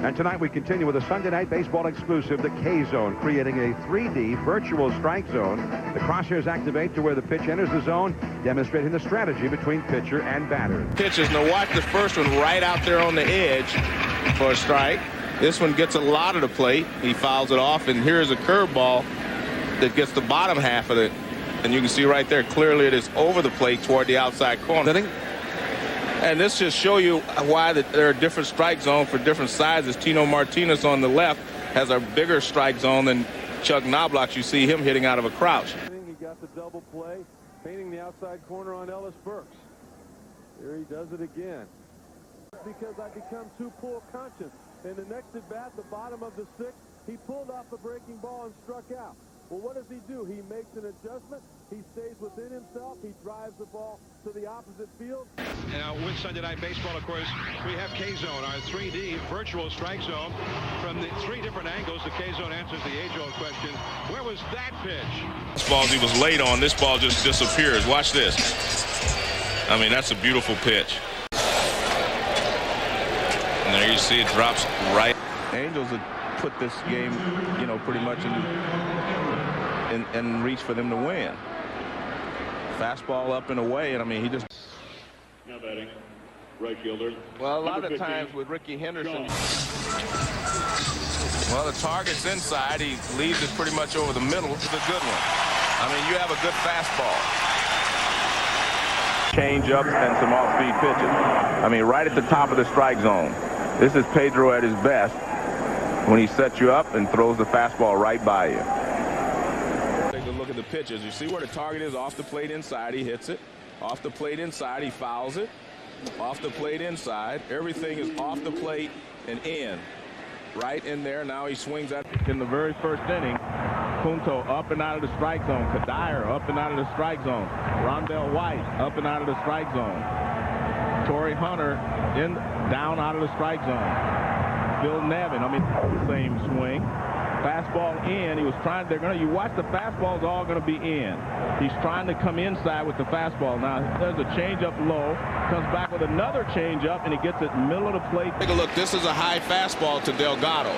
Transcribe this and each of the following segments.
And tonight we continue with a Sunday Night Baseball exclusive, the K-Zone, creating a 3D virtual strike zone. The crosshairs activate to where the pitch enters the zone, demonstrating the strategy between pitcher and batter. Pitches. Now watch the first one right out there on the edge for a strike. This one gets a lot of the plate. He fouls it off, and here's a curveball that gets the bottom half of it. And you can see right there clearly it is over the plate toward the outside corner. And this just show you why there are different strike zones for different sizes. Tino Martinez on the left has a bigger strike zone than Chuck Knobloch. You see him hitting out of a crouch. He got the double play, painting the outside corner on Ellis Burks. Here he does it again. Because I become too pull conscious. And the next at bat, the bottom of the sixth, he pulled off the breaking ball and struck out. Well, what does he do? He makes an adjustment. He stays within himself. He drives the ball to the opposite field. Now, with Sunday Night Baseball, of course, we have K-Zone, our 3D virtual strike zone. From the 3 different angles, the K-Zone answers the age-old question, where was that pitch? This ball he was late on. This ball just disappears. Watch this. I mean, that's a beautiful pitch. And there you see it drops right. Angels had put this game, pretty much in reach for them to win. Fastball up and away, and I mean, he just. Now batting, right fielder. Well, a lot of times with Ricky Henderson, well, the target's inside. He leaves it pretty much over the middle. It's a good one. I mean, you have a good fastball. Change-ups and some off-speed pitches. I mean, right at the top of the strike zone. This is Pedro at his best when he sets you up and throws the fastball right by you. Take a look at the pitches. You see where the target is off the plate inside. He hits it. Off the plate inside, he fouls it. Off the plate inside. Everything is off the plate and in. Right in there. Now he swings at in the very first inning. Punto up and out of the strike zone. Kadire up and out of the strike zone. Rondell White up and out of the strike zone. Torrey Hunter down out of the strike zone. Bill Nevin, same swing. Fastball in. He was trying. You watch the fastball's all going to be in. He's trying to come inside with the fastball. Now there's a changeup low. Comes back with another changeup, and he gets it middle of the plate. Take a look. This is a high fastball to Delgado.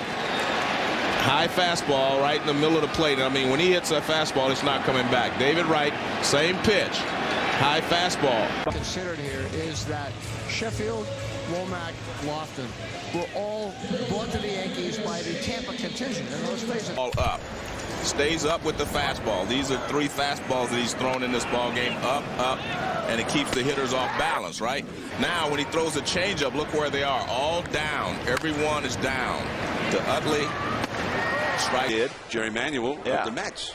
High fastball right in the middle of the plate. I mean, when he hits that fastball, it's not coming back. David Wright, same pitch. High fastball. Considered here is that Sheffield, Womack, Lofton were all brought to the Yankees by the Tampa contingent. And let's face it. All up. Stays up with the fastball. These are 3 fastballs that he's thrown in this ball game. Up, up, and it keeps the hitters off balance, right? Now, when he throws a changeup, look where they are. All down. Everyone is down. To Utley. Strike. Jerry Manuel of the Mets.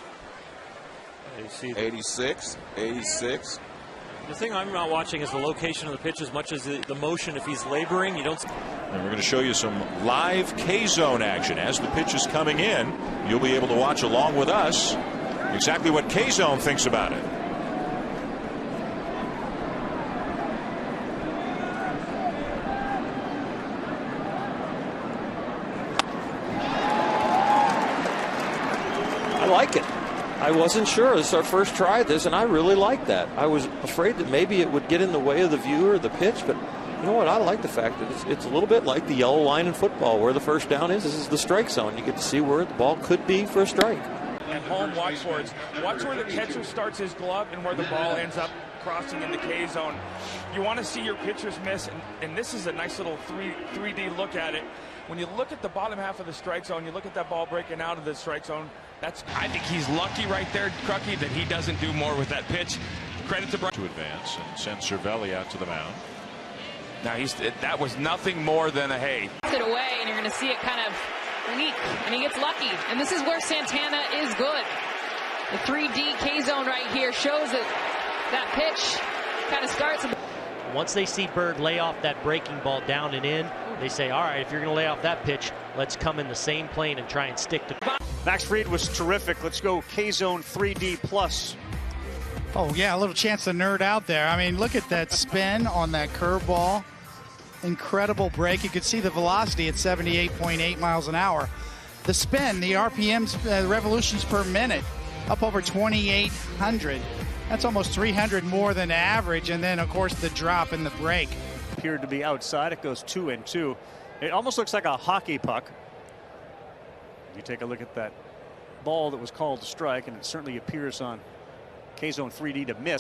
86, 86. The thing I'm not watching is the location of the pitch as much as the motion. If he's laboring, you don't. And we're going to show you some live K-Zone action. As the pitch is coming in, you'll be able to watch along with us exactly what K-Zone thinks about it. I like it. I wasn't sure. This is our first try at this, and I really like that. I was afraid that maybe it would get in the way of the viewer, the pitch, but you know what? I like the fact that it's a little bit like the yellow line in football, where the first down is. This is the strike zone. You get to see where the ball could be for a strike. At home, watch for it. Watch where the catcher starts his glove and where the ball ends up crossing into K-zone. You want to see your pitchers miss, and this is a nice little 3D look at it. When you look at the bottom half of the strike zone, you look at that ball breaking out of the strike zone. I think he's lucky right there, Crucky, that he doesn't do more with that pitch. Credit to Brian. To advance and send Cervelli out to the mound. Now that was nothing more than a hey. It away, and you're going to see it kind of weak, and he gets lucky. And this is where Santana is good. The 3D K-zone right here shows that pitch kind of starts. Once they see Berg lay off that breaking ball down and in, they say, all right, if you're going to lay off that pitch, let's come in the same plane and try and stick to. Max Fried was terrific. Let's go K-Zone 3D plus. Oh, yeah, a little chance to nerd out there. I mean, look at that spin on that curveball. Incredible break. You could see the velocity at 78.8 miles an hour. The spin, the RPMs, revolutions per minute, up over 2,800. That's almost 300 more than average. And then, of course, the drop and the break. Appeared to be outside. It goes 2-2. It almost looks like a hockey puck. You take a look at that ball that was called to strike, and it certainly appears on K-Zone 3D to miss.